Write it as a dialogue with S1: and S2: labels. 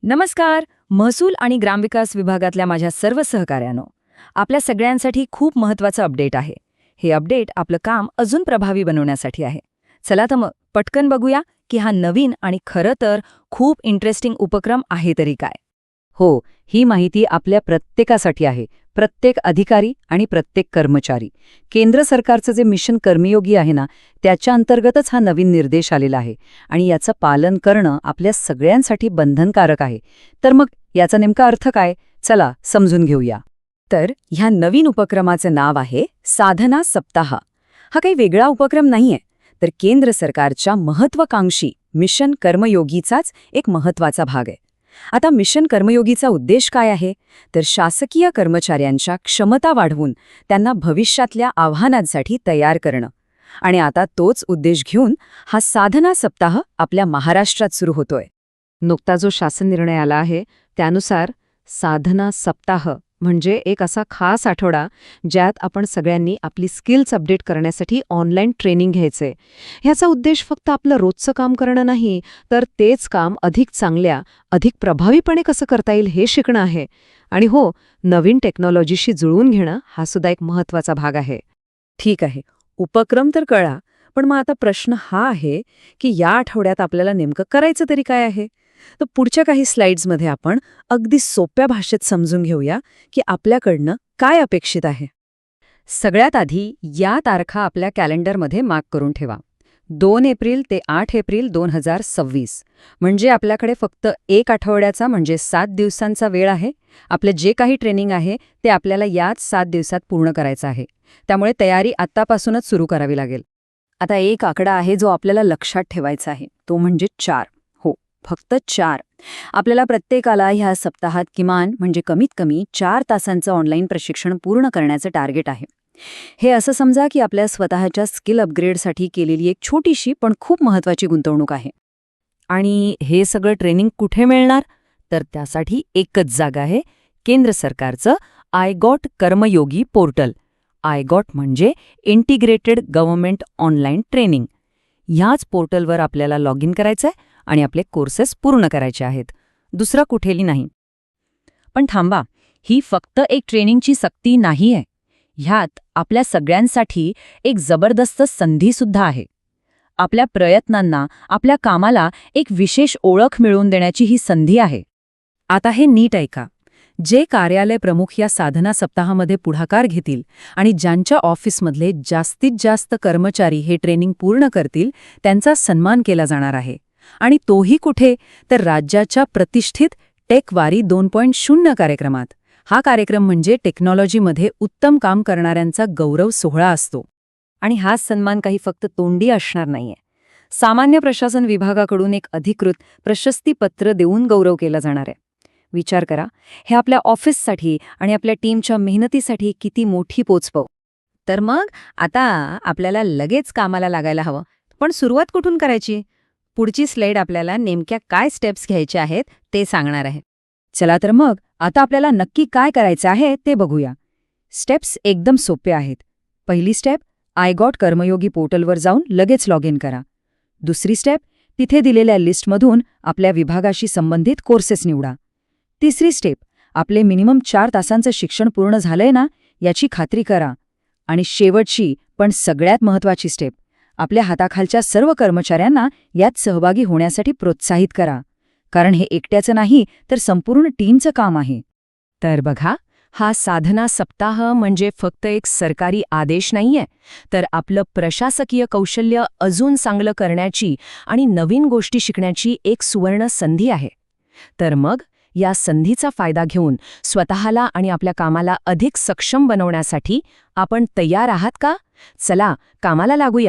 S1: नमस्कार. महसूल आणि ग्रामविकास विभागातल्या माझ्या सर्व सहकाऱ्यांनो, आपल्या सगळ्यांसाठी खूप महत्त्वाचं अपडेट आहे. हे अपडेट आपलं काम अजून प्रभावी बनवण्यासाठी आहे. चला तर मग पटकन बघूया की हा नवीन आणि खरं तर खूप इंटरेस्टिंग उपक्रम आहे तरी काय.
S2: हो, ही माहिती आपल्या प्रत्येकासाठी आहे, प्रत्येक अधिकारी आणि प्रत्येक कर्मचारी. केंद्र सरकारचं जे मिशन कर्मयोगी आहे ना, त्याच्या अंतर्गतच हा नवीन निर्देश आलेला आहे आणि याचं पालन करणं आपल्या सगळ्यांसाठी बंधनकारक आहे. तर मग याचा नेमका अर्थ काय? चला समजून घेऊया.
S1: तर ह्या नवीन उपक्रमाचं नाव आहे साधना सप्ताह. हा काही वेगळा उपक्रम नाहीये, तर केंद्र सरकारच्या महत्त्वाकांक्षी मिशन कर्मयोगीचाच एक महत्त्वाचा भाग आहे. आता मिशन कर्मयोगीचा उद्देश काय आहे? तर शासकीय कर्मचाऱ्यांच्या क्षमता वाढवून त्यांना भविष्यातल्या आव्हानांसाठी तयार करणं. आणि आता तोच उद्देश घेऊन हा साधना सप्ताह आपल्या महाराष्ट्रात सुरू होतोय.
S2: नुकता जो शासन निर्णय आला आहे त्यानुसार साधना सप्ताह म्हणजे एक असा खास आठवडा ज्यात आपण सगळ्यांनी आपली स्किल्स अपडेट करण्यासाठी ऑनलाईन ट्रेनिंग घ्यायचे. ह्याचा उद्देश फक्त आपलं रोजचं काम करणं नाही, तर तेच काम अधिक चांगल्या, अधिक प्रभावीपणे कसं करता येईल हे शिकणं आहे. आणि हो, नवीन टेक्नॉलॉजीशी जुळवून घेणं हा सुद्धा एक महत्त्वाचा भाग आहे.
S1: ठीक आहे, उपक्रम तर कळा, पण मग आता प्रश्न हा आहे की या आठवड्यात आपल्याला नेमकं करायचं तरी काय आहे? तर पुढच्या काही स्लाइड्समध्ये आपण अगदी सोप्या भाषेत समजून घेऊया की आपल्याकडनं काय अपेक्षित आहे. सगळ्यात आधी या तारखा आपल्या कॅलेंडरमध्ये मार्क करून ठेवा. 2 एप्रिल ते 8 एप्रिल 2026 म्हणजे आपल्याकडे फक्त एक आठवड्याचा म्हणजे 7 दिवसांचा वेळ आहे. आपलं जे काही ट्रेनिंग आहे ते आपल्याला याच 7 दिवसात पूर्ण करायचं आहे. त्यामुळे तयारी आत्तापासूनच सुरू करावी लागेल. आता एक आकडा आहे जो आपल्याला लक्षात ठेवायचा आहे, तो म्हणजे 4. हो, फक्त 4. आपल्याला प्रत्येकाला ह्या सप्ताहात किमान म्हणजे कमीत कमी 4 तासांचं ऑनलाईन प्रशिक्षण पूर्ण करण्याचं टार्गेट आहे. हे असं समजा की आपल्या स्वतःच्या स्किल अपग्रेडसाठी केलेली एक छोटीशी पण खूप महत्त्वाची गुंतवणूक आहे. आणि हे सगळं ट्रेनिंग कुठे मिळणार? तर त्यासाठी एकच जागा आहे, केंद्र सरकारचं आयगॉट कर्मयोगी पोर्टल. आयगॉट म्हणजे इंटिग्रेटेड गव्हर्नमेंट ऑनलाईन ट्रेनिंग. ह्याच पोर्टलवर आपल्याला लॉग इन करायचंय आणि आपले कोर्सेस पूर्ण करायचे आहेत. दुसरा कुठेही नाही. पण थांबा, ही फक्त एक ट्रेनिंगची सक्ती नाहीये. ह्यात आपल्या सगळ्यांसाठी एक जबरदस्त संधीसुद्धा आहे. आपल्या प्रयत्नांना, आपल्या कामाला एक विशेष ओळख मिळवून देण्याची ही संधी आहे. आता हे नीट ऐका. जे कार्यालय प्रमुख या साधना सप्ताहामध्ये पुढाकार घेतील आणि ज्यांच्या ऑफिसमधले जास्तीत जास्त कर्मचारी हे ट्रेनिंग पूर्ण करतील त्यांचा सन्मान केला जाणार आहे. आणि तोही कुठे? तर राज्याच्या प्रतिष्ठित टेकवारी 2.0 कार्यक्रमात. हा कार्यक्रम म्हणजे टेक्नॉलॉजीमध्ये उत्तम काम करणाऱ्यांचा गौरव सोहळा असतो. आणि हा सन्मान काही फक्त तोंडी असणार नाहीये. सामान्य प्रशासन विभागाकडून एक अधिकृत प्रशस्तीपत्र देऊन गौरव केला जाणार आहे. विचार करा, हे आपल्या ऑफिससाठी आणि आपल्या टीमच्या मेहनतीसाठी किती मोठी पोचपाव. तर मग आता आपल्याला लगेच कामाला लागायला हवं. पण सुरुवात कुठून करायची? पुढची स्लाइड आपल्याला नेमक्या काय स्टेप्स घ्यायचे आहेत ते सांगणार आहे. चला तर मग आता आपल्याला नक्की काय करायचं आहे ते बघूया. स्टेप्स एकदम सोपे आहेत. पहिली स्टेप, आयगॉट कर्मयोगी पोर्टलवर जाऊन लगेच लॉग इन करा. दुसरी स्टेप, तिथे दिलेल्या लिस्टमधून आपल्या विभागाशी संबंधित कोर्सेस निवडा. तिसरी स्टेप, आपले मिनिमम 4 तासांचं शिक्षण पूर्ण झालंय ना याची खात्री करा. आणि शेवटची पण सगळ्यात महत्त्वाची स्टेप, आपल्या हाताखालच्या सर्व कर्मचाऱ्यांना यात सहभागी होण्यासाठी प्रोत्साहित करा. कारण हे एकट्याचं नाही तर संपूर्ण टीमचं काम आहे. तर बघा, हा साधना सप्ताह म्हणजे फक्त एक सरकारी आदेश नाहीये, तर आपलं प्रशासकीय कौशल्य अजून चांगलं करण्याची आणि नवीन गोष्टी शिकण्याची एक सुवर्ण संधी आहे. तर मग या संधीचा फायदा घेऊन स्वतःला आणि आपल्या कामाला अधिक सक्षम बनवण्यासाठी आपण तयार आहात का? चला, कामाला लागूया.